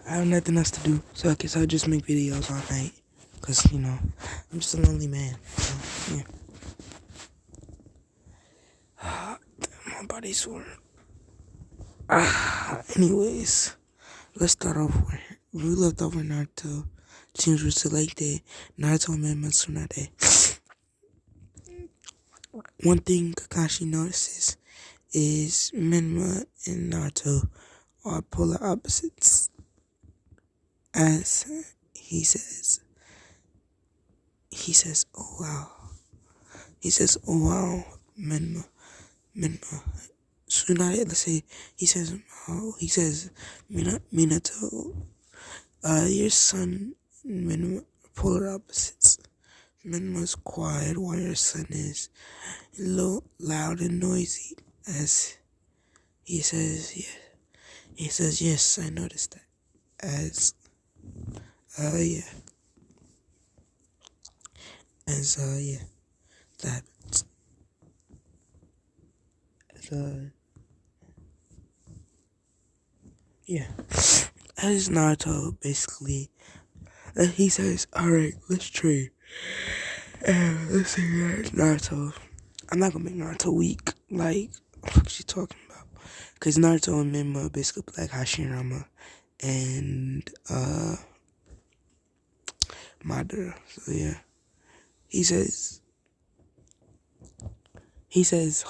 I have nothing else to do, so I guess I'll just make videos all night. Cause, I'm just a lonely man. So, yeah. My body's sore. Anyways, let's start off where we left off with Naruto. Teams were selected. Naruto and menma Tsunade. One thing Kakashi notices is Menma and Naruto are polar opposites. As he says, oh wow. He says, oh wow, Menma. Tsunade, let's say, he says, Minato, your son and Menma are polar opposites. Menma's quiet while your son is loud and noisy, as he says, yeah. He says, yes, I noticed that. As, yeah. As, yeah. That happens. As, yeah. As Naruto, basically, he says, alright, let's trade. Let's see, Naruto. I'm not gonna make Naruto weak. Like, what the fuck is she talking about? Because Naruto and Menma are basically like Hashirama and, Madera. So, yeah. He says, huh. He says,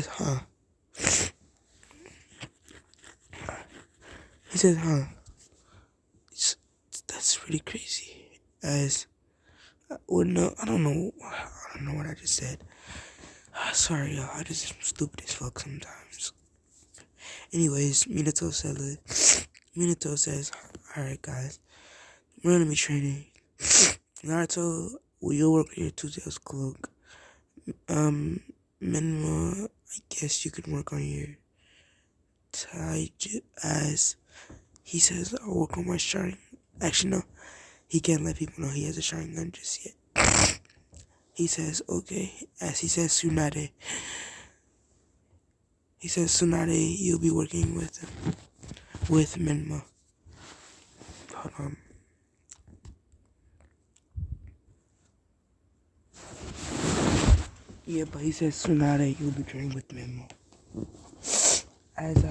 huh. He says, huh. That's really crazy. As, well, no, I don't know what I just said. Sorry, y'all. I just stupid as fuck sometimes. Anyways, Minato says, alright, guys, we're gonna be training. Naruto, will you work on your two-tails cloak? Menma, I guess you could work on your taiju, as he says, I'll work on my Sharingan. Actually, no, he can't let people know he has a Sharingan just yet. He says, okay, as he says, Tsunade. He says, Tsunade, you'll be working with Menma. Hold on. Yeah, but he says, Tsunade, you'll be training with Menma. As,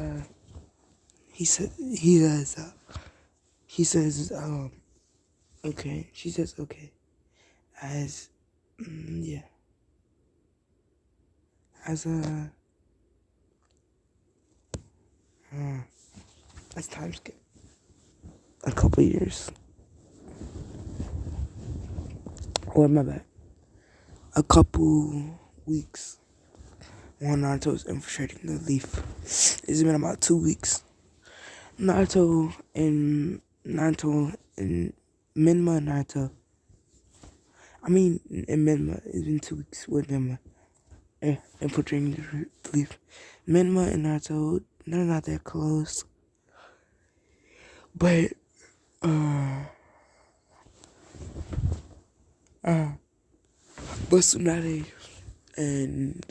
he says, okay. She says, okay. As, yeah. As, as time skip a couple years. Or my bad. A couple weeks while Naruto's infiltrating the leaf. It's been about 2 weeks. Naruto and Menma and Naruto. And Menma. It's been 2 weeks with Menma. Infiltrating the leaf. Menma and Naruto, they're not that close. But, but Tsunade and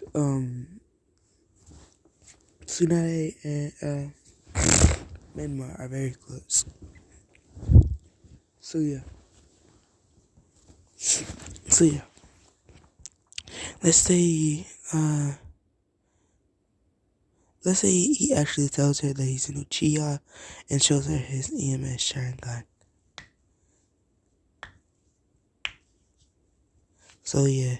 Menma are very close. So yeah. Let's say he actually tells her that he's an Uchiha and shows her his EMS Sharingan. So yeah.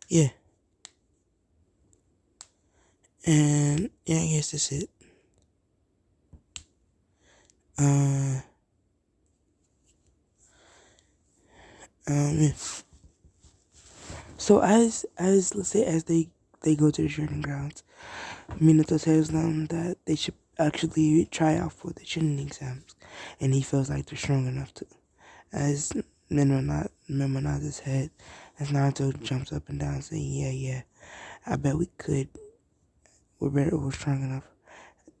Yeah. And yeah, I guess that's it. Yeah. So as let's say as they go to the training grounds, Minato tells them that they should actually try out for the training exams, and he feels like they're strong enough to. As Menma nods his head, as Naruto jumps up and down saying, yeah, I bet we could. We're strong enough.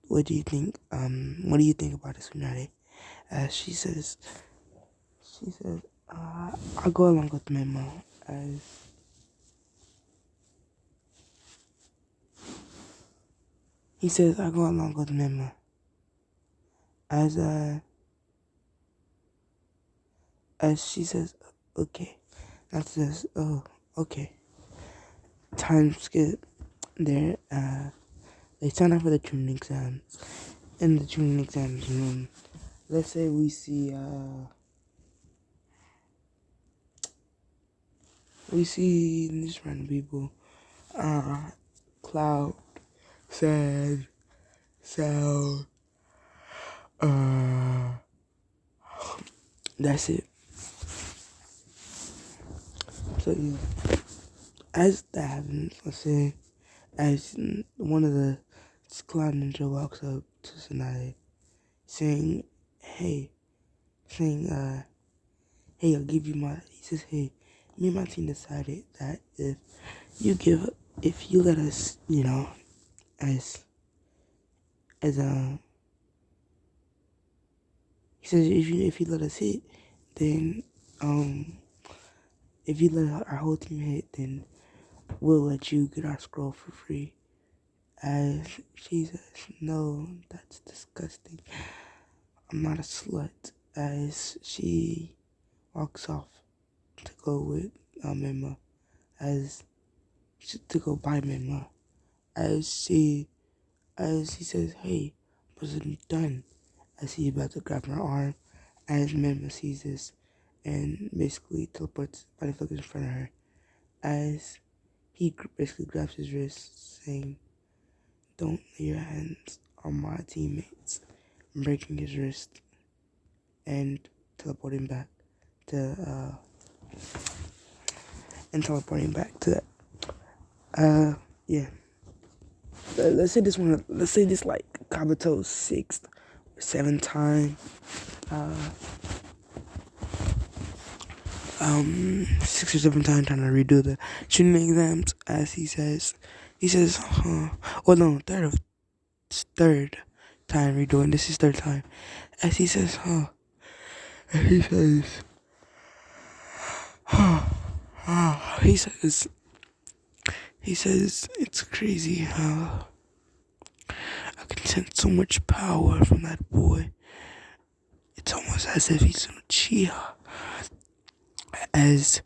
What do you think? What do you think about this, Tsunade? As she says, I'll go along with Menma. As he says, I go along with menma. As she says, okay. That says, oh, okay. Time skip. They sign up for the tuning exams. In the tuning exams room, let's say we see these random people. Cloud, Sad, Sound, that's it. So yeah, as that happens, let's say, as one of the Cloud Ninja walks up to Sanai, saying, hey, hey, I'll give you he says, hey, me and my team decided that if you let us, as, as, he says, if you let us hit, then, if you let our whole team hit, then we'll let you get our scroll for free. As she says, no, that's disgusting. I'm not a slut. As she walks off to go with menma, to go buy menma. As he says, hey, wasn't done. As he's about to grab her arm, as menma sees this and basically teleports body focus in front of her. As he basically grabs his wrist, saying, don't lay your hands on my teammates, breaking his wrist and teleporting back to yeah. Let's say this like Kabuto's 6th or 7th time, 6 or 7 times trying to redo the tuning exams. As he says, well, no, third time redoing. This is third time. As he says, and he says, it's crazy how I can sense so much power from that boy. It's almost as if he's Uchiha. As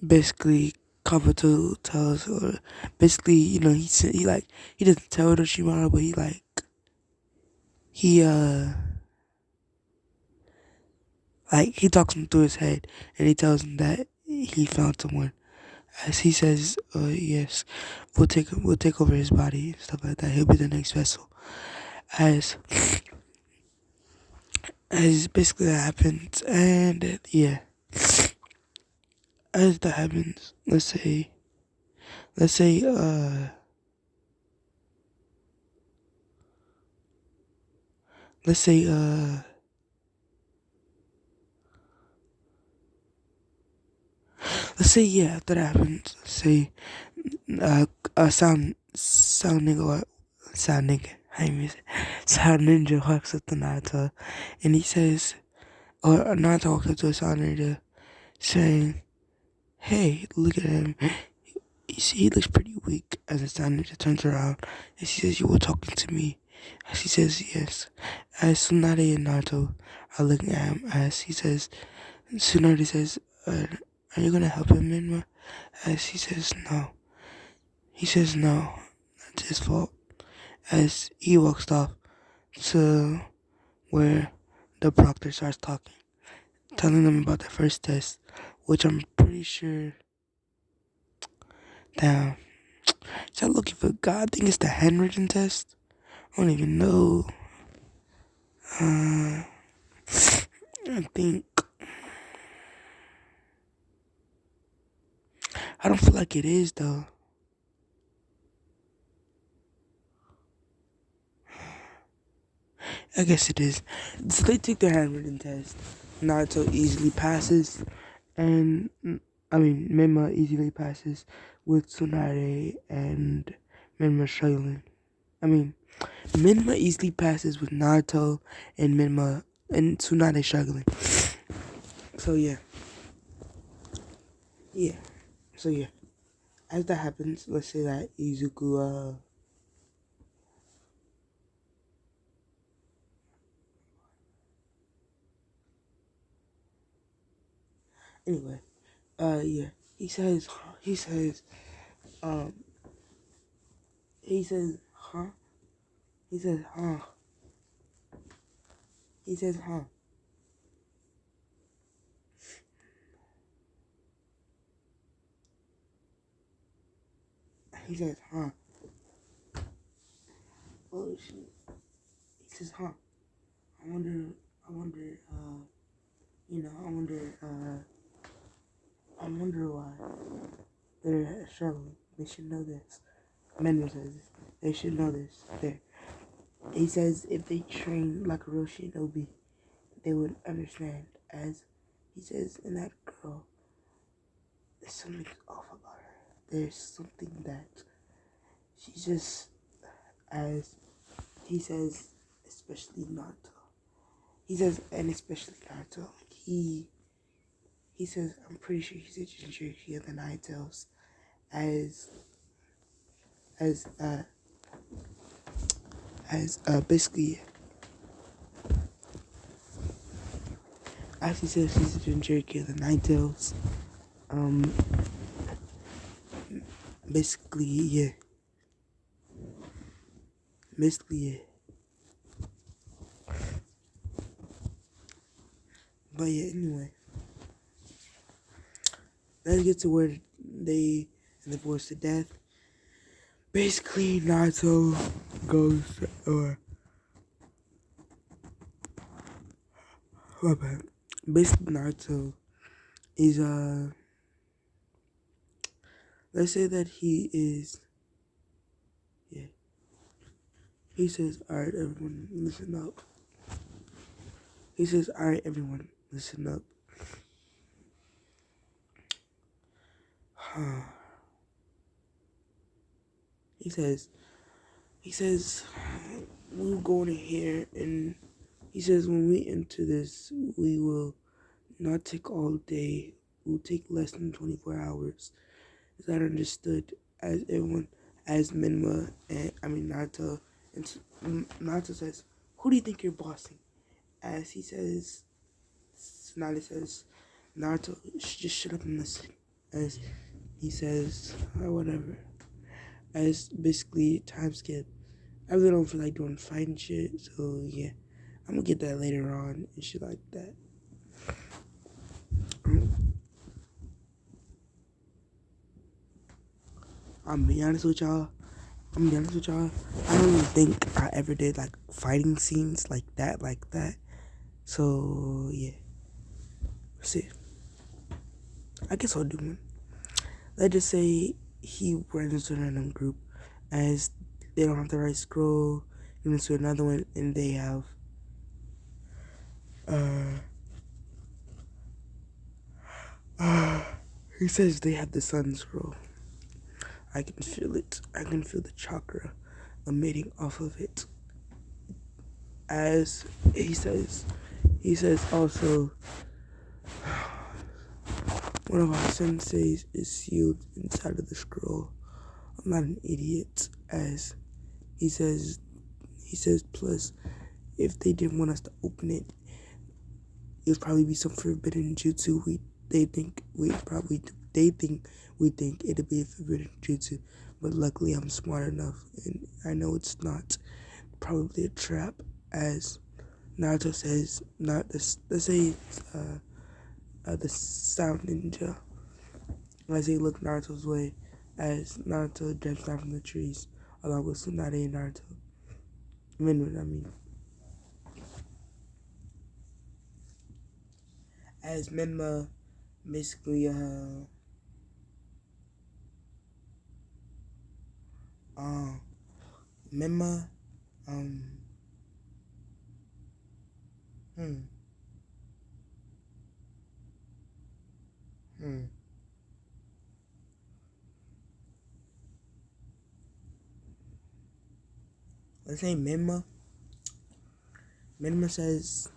basically Kabuto tells, or basically, he doesn't tell Orochimaru, but he talks him through his head, and he tells him that he found someone. As he says, yes, we'll take over his body and stuff like that. He'll be the next vessel. As basically that happens, and yeah, as that happens, let's say, let's say, yeah, after that happens, let's say, sound nigga, sound ninja walks up to Naruto, and he says, or Naruto walks up to a sound ninja, saying, hey, look at him. You see, he looks pretty weak. As the sound ninja turns around, and she says, you were talking to me. As he says, yes. As Tsunade and Naruto are looking at him, as he says, Tsunade says, are you gonna help him, Menma? As he says, no. He says, no, that's his fault. As he walks off to where the proctor starts talking, telling them about the first test, which I'm pretty sure, damn, is that looking for God? I think it's the handwritten test. I don't even know. I think, I don't feel like it is though. I guess it is. So they take the handwritten test. Naruto easily passes, and Menma easily passes with Tsunade and Menma struggling. Menma easily passes with Naruto and Menma and Tsunade struggling. So yeah. So yeah. As that happens, let's say that Izuku Anyway, yeah. He says, um, he says, huh? He says, huh? He says, huh? He says, huh? Oh shit. He says, huh? I wonder, I wonder why they're struggling. They should know this. Menma says this. They should know this. There. He says if they train like a real shinobi, they would understand. As he says, in that girl, there's something off about her. There's something that she's just, as he says, especially Naruto. He says, and especially Naruto. He says, I'm pretty sure he's a Jinchuriki of the Nine Tails, as as uh basically, as he says, he's a Jinchuriki of the Nine Tails. Um, basically, yeah. Basically, yeah. But yeah, anyway, let's get to where they and the force to death. Basically, Naruto goes, or my bad. Basically, Naruto is let's say that he is, yeah. He says, all right, everyone, listen up. He says, all right, everyone, listen up. he says, we'll go in here, and he says, when we enter this, we will not take all day. We'll take less than 24 hours. Is that understood? As everyone, as Menma, and Naruto, and Naruto says, who do you think you're bossing? As he says, Tsunade says, Naruto, just shut up and listen. As he says, whatever. As basically, time skip. I really don't feel like doing fighting shit, so yeah. I'm gonna get that later on and shit like that. I'm gonna be honest with y'all. I don't even think I ever did like fighting scenes like that. So yeah. See. I guess I'll do one. Let's just say he runs into a random group, as they don't have the right scroll, he runs into another one, and they have he says they have the sun scroll. I can feel it. I can feel the chakra emitting off of it. As he says also, one of our senseis is sealed inside of the scroll. I'm not an idiot. As he says, plus, if they didn't want us to open it, it would probably be some forbidden jutsu. They think we think it'd be a forbidden jutsu, but luckily I'm smart enough, and I know it's not. Probably a trap, as Naruto says. Not this. Let's say the sound ninja. As they look Naruto's way, as Naruto jumps down from the trees, along with Tsunade and Naruto. As Menma basically Menma um hmm hmm let's say Menma says,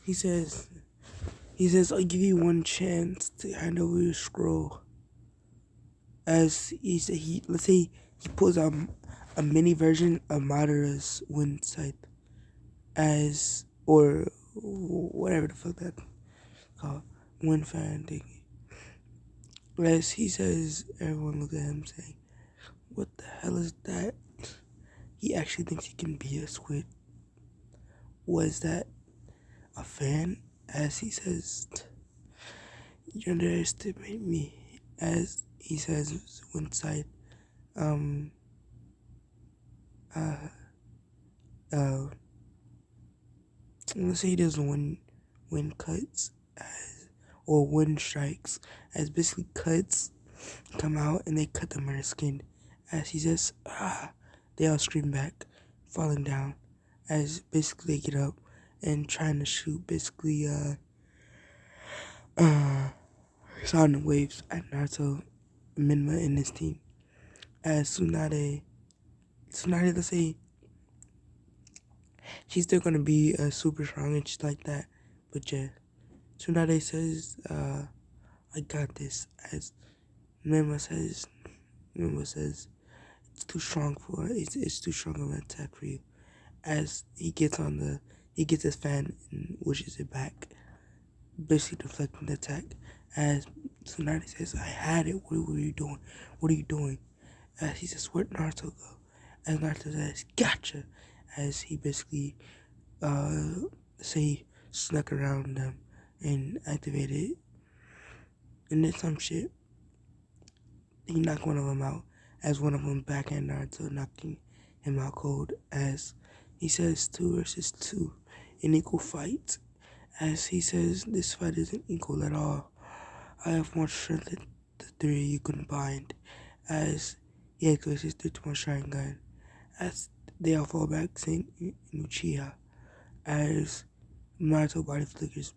he says I'll give you one chance to hand over your scroll. As let's say he pulls out a mini version of Madera's wind scythe, as, or whatever the fuck that called. one fan thingy. As he says, everyone look at him saying, "What the hell is that?" He actually thinks he can be a squid. Was that a fan? As he says, "You underestimate me." As he says one side, um, uh, uh, let's say he does one cuts as, or one strikes, as basically cuts come out and they cut them in her skin. As he says, they all scream back, falling down. As basically they get up and trying to shoot basically uh sound waves at Naruto, Menma and his team. As Tsunade, let's say she's still gonna be super strong and shit like that, but yeah, Tsunade says, "I got this." As Menma says, it's too strong for it's too strong of an attack for you. As he gets his fan and wishes it back, basically deflecting the attack. As Tsunade says, "I had it. What were you doing? What are you doing?" As he says, "Where'd Naruto go?" As Naruto says, "Gotcha." As he basically say snuck around them and activated, and then some shit. He knocked one of them out. As one of them backhand Naruto, knocking him out cold. As he says, 2 versus 2, an equal fight. As he says, this fight isn't equal at all. I have more strength than the three of you combined. As he activates his 3-to-1 Sharingan. As they all fall back, saying Uchiha. As Naruto body flickers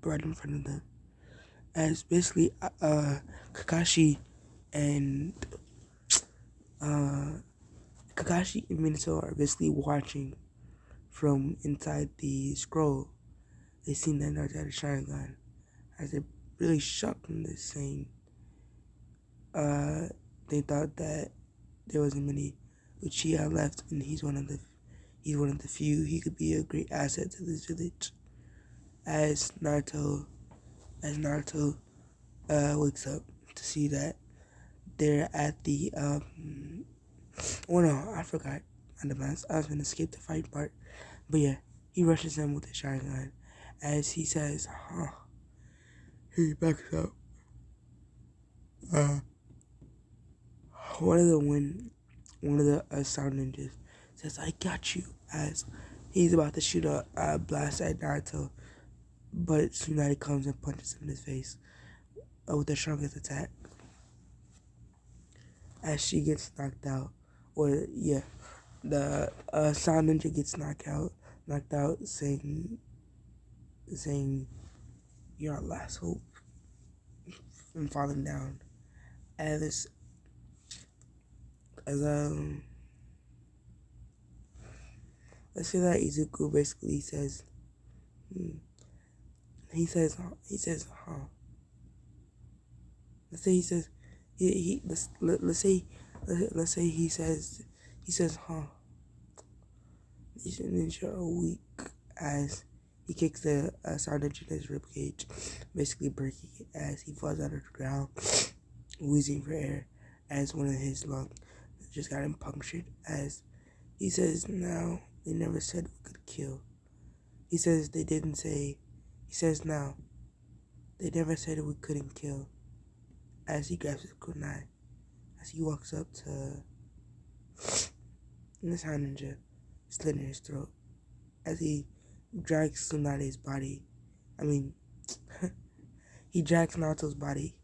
right in front of them. As basically, Kakashi and Kakashi and Minato are basically watching from inside the scroll. They seen that Naruto had a Sharingan. As they're really shocked in this, saying, they thought that there wasn't many Uchiha left, and he's one of the few. He could be a great asset to this village. As Naruto wakes up to see that they're at the oh no, I forgot. I was gonna skip the fight part, but yeah, he rushes in with the Sharingan. As he says, he backs up. One of the sound ninjas says, "I got you." As he's about to shoot a blast at Naruto, but Tsunade comes and punches him in his face with the strongest attack. As she gets knocked out, or yeah, the sound ninja gets knocked out, saying, "You're our last hope," and falling down. As as let's say that Izuku basically says, he says, huh. Let's say he says, let's say he says, huh. These ninja are weak. As he kicks the sergeant in his ribcage, basically breaking it. As he falls out of the ground, wheezing for air. As one of his lungs just got him punctured. As he says, "Now they never said we could kill." He says they didn't say. He says now they never said we couldn't kill. As he grabs his kunai, as he walks up to this hand ninja, slitting his throat. As he drags Tsunade's body, he drags Naruto's body.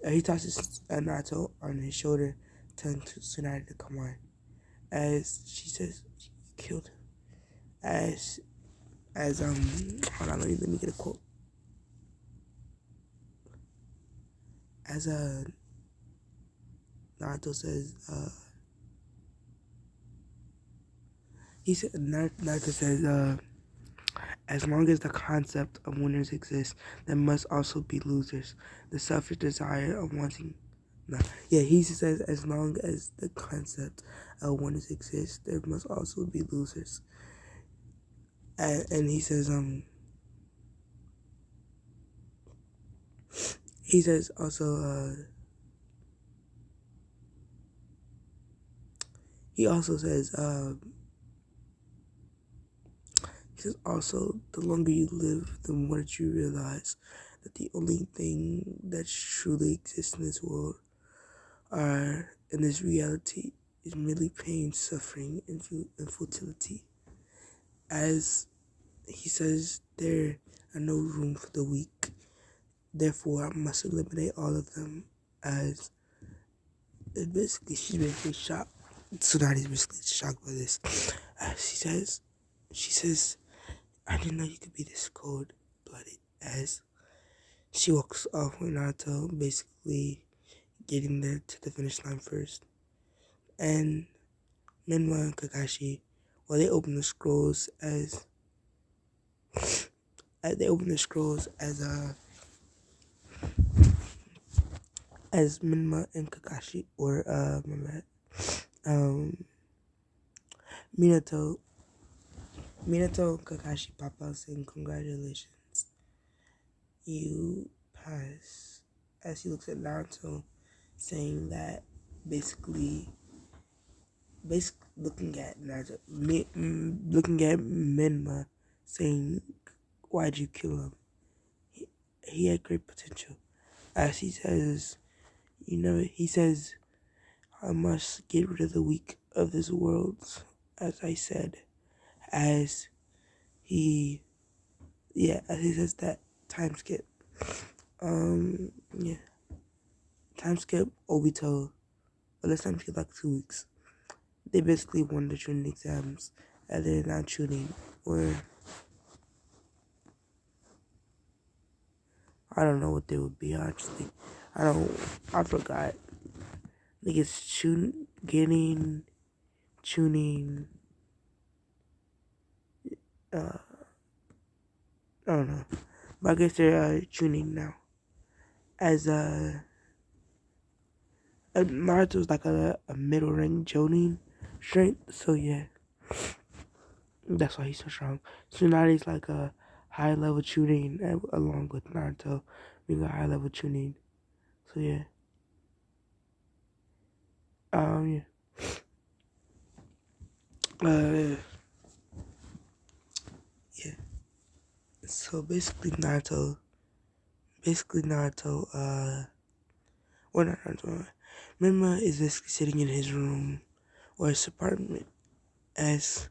He tosses Naruto on his shoulder, telling Tsunade to come on. As she says, "You killed him." As hold on, let me get a quote. As Naruto says, Naruto says, "As long as the concept of winners exists, there must also be losers. The selfish desire of wanting." No, yeah, he says, "As long as the concept of winners exists, there must also be losers." And he says, He says also, he also says, he says also, the longer you live, the more that you realize that the only thing that truly exists in this world in this reality is merely pain, suffering, and futility. As he says, there are no room for the weak. Therefore, I must eliminate all of them. As she's basically shocked. Tsunadi's basically shocked by this. She says, I didn't know you could be this cold-blooded. As she walks off with Naruto, basically getting there to the finish line first. And Menma and Kakashi, well, they open the scrolls as Menma and Kakashi, or um Minato and Kakashi pop out saying congratulations, you pass. As he looks at Naruto, saying that basically looking at Naruto, looking at Menma, saying, "Why'd you kill him? He had great potential." As he says, he says, "I must get rid of the weak of this world." As I said, as he, as he says that time skip, yeah, time skip Obito. But let's time skip like 2 weeks. They basically won the tuning exams, and they're now tuning. Or I don't know what they would be actually. I forgot. I think it's tuning. I don't know. But I guess they're tuning now. As Naruto's like a middle rank Jonin strength, so yeah. That's why he's so strong. Tsunadi's like a high level tuning along with Naruto being a high level tuning. So yeah. Yeah. Yeah. So or not Naruto, Menma is basically sitting in his room or his apartment as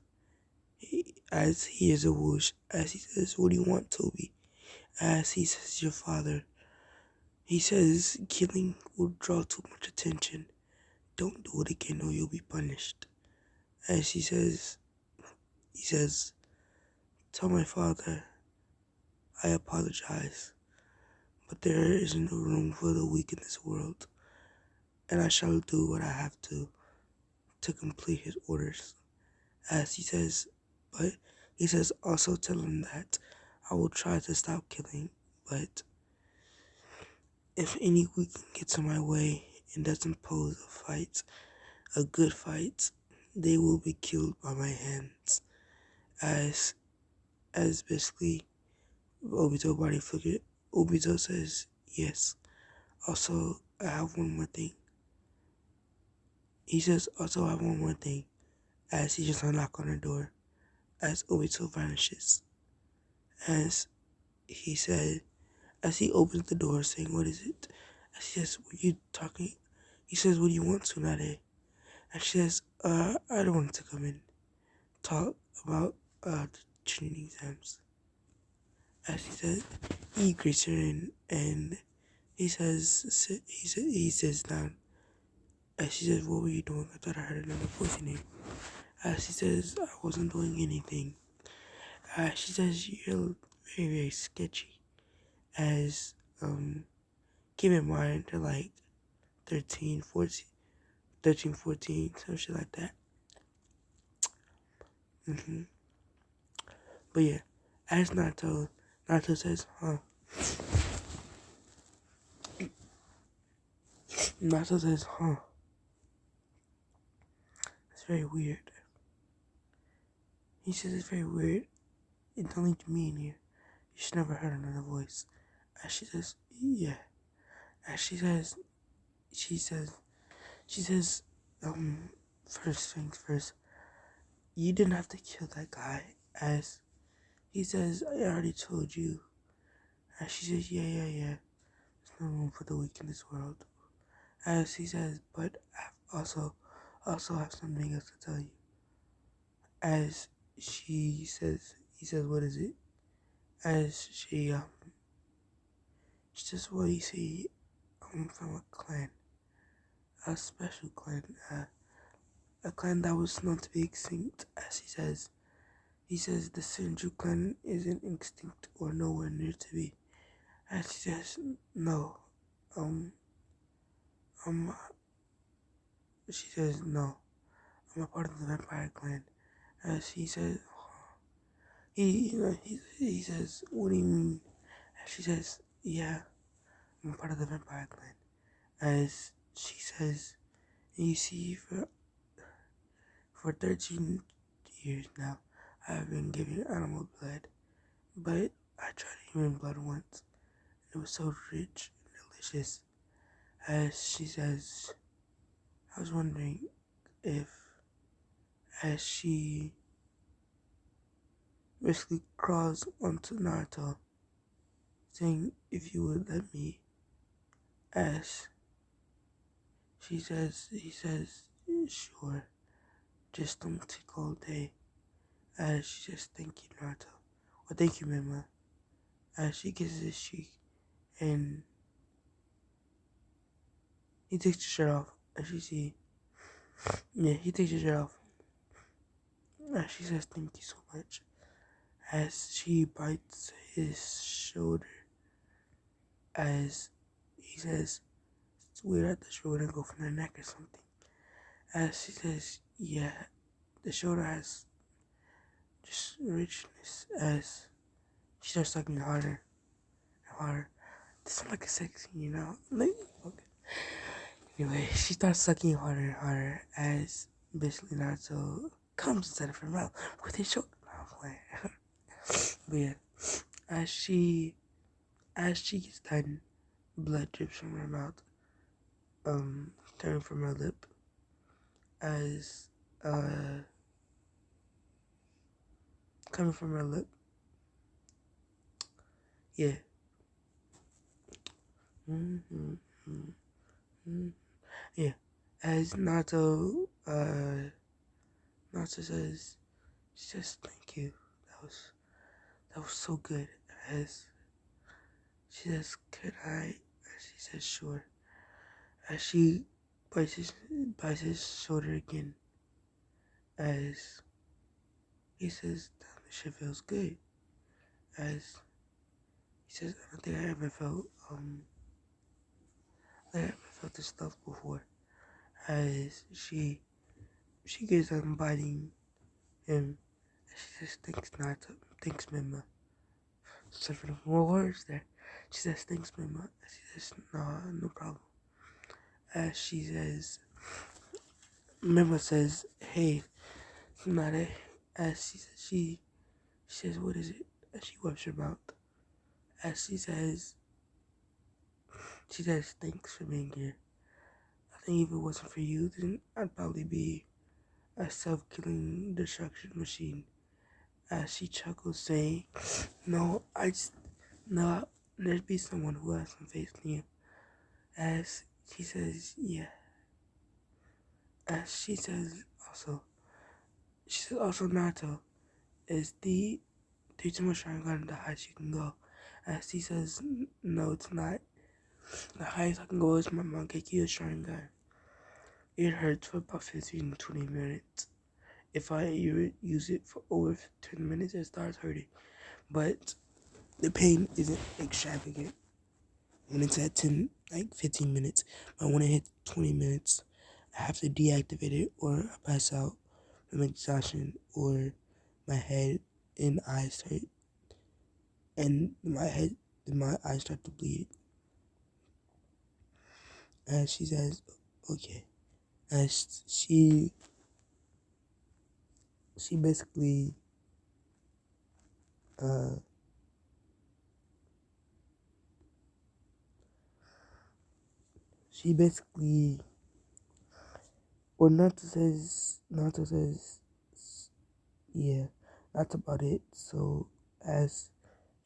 he is a whoosh, as he says, "What do you want, Toby?" As he says, "Your father." He says, "Killing will draw too much attention. Don't do it again or you'll be punished." As he says, "Tell my father I apologize, but there is no room for the weak in this world, and I shall do what I have to complete his orders." As he says, "Also tell him that I will try to stop killing, but if any weak gets in my way and doesn't pose a good fight, they will be killed by my hands." As basically Obito body figure, Obito says, "Yes. Also, I have one more thing." He says, "Also, I have one more thing." As he just unlocks on the door, as Obito vanishes. As he said, as he opens the door, saying, "What is it?" As he says, "Were you talking?" He says, "What do you want, Tsunade?" And she says, "I don't want to come in, talk about the training exams." As he says, he greets her in, and he says down. As she says, "What were you doing? I thought I heard another voice in here." As he says, "I wasn't doing anything." She says, "You're very, very sketchy." As, keep in mind, they're like 13, 14, 13, 14, some shit like that. But yeah, as Naruto says, "Huh." Naruto says, "Huh. It's very weird." He says, "It's very weird. It's only me in here. You should never heard another voice." As she says, "Yeah." And she says, she says, first things first, you didn't have to kill that guy. As he says, I already told you. And she says, yeah. There's no room for the weak in this world. As he says, but I also have something else to tell you. As he says, what is it? As she says, well, you see, I'm from a clan, a special clan, a clan that was known to be extinct. As he says, the Sinju clan isn't extinct or nowhere near to be. As he says, no, um, um, she says, no, I'm a part of the vampire clan. As he says, he says, what do you mean? As she says, yeah, I'm a part of the vampire clan. As she says, you see, for 13 years now, I've been giving animal blood, but I tried human blood once. It was so rich and delicious. As she says, I was wondering if, as she basically crawls onto Naruto, saying, if you would let me, as he says, sure, just don't take all day. As she says, thank you, Naruto. Well, thank you, menma. As she kisses his cheek, and he takes the shirt off. As she see, yeah, he takes his shirt off. As she says, thank you so much. As she bites his shoulder, as he says, it's weird that the shoulder go from the neck or something. As she says, yeah, the shoulder has just richness. As she starts sucking harder and harder. This sounds like a sex scene, you know? Like, okay. Anyway, she starts sucking harder and harder as basically Naruto comes inside of her mouth with his shoulder. No, I'm playing. But yeah, as she gets done, blood drips from her mouth, coming from her lip, as coming from her lip. Yeah. Mm-hmm. Mm-hmm. Yeah. As Naruto says, she says, thank you. That was so good. As she says, could I? As she says, sure. As she bites his shoulder again. As he says, damn, this shit feels good. As he says, I don't think I ever felt this love before. As she gets done biting him, and she says, thanks, Naruto. Thanks, menma. Several more words there. She says, thanks, menma. And she says, no problem. As she says, menma says, hey, it's not a. As she says, what is it? And she wipes her mouth. As she says, thanks for being here. I think if it wasn't for you, then I'd probably be a self-killing destruction machine. As she chuckles, saying, no, no, there'd be someone who has some faith in you. As she says, yeah. As she says also Naruto is the much Sharingan the highest you can go. As he says, no, it's not. The highest I can go is my Mangekyo Sharingan. It hurts for about 15 to 20 minutes. If I use it for over 10 minutes, it starts hurting. But the pain isn't extravagant when it's at 15 minutes. But when it hits 20 minutes, I have to deactivate it or I pass out from exhaustion or my head and eyes start my eyes start to bleed. And she says, okay. And she basically she basically, or Naruto says, yeah, that's about it. So as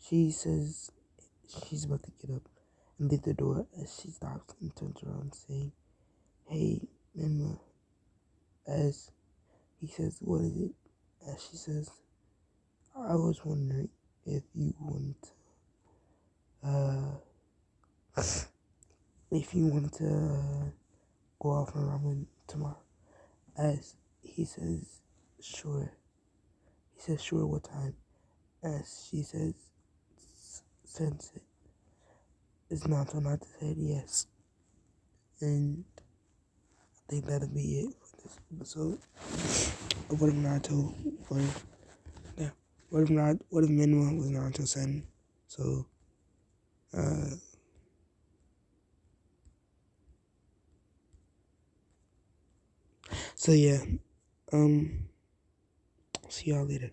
she says she's about to get up and leave the door, as she stops and turns around saying, "Hey, menma," as he says, "What is it?" As she says, "I was wondering if you want if you want to go out for ramen tomorrow." As he says, "Sure." He says, "Sure, what time?" As she says, "Sunset." It's not so not to say yes. And I think that'll be it for this episode of What If Naruto, yeah, what if Menma was Naruto's son? So, uh, so yeah, see y'all later.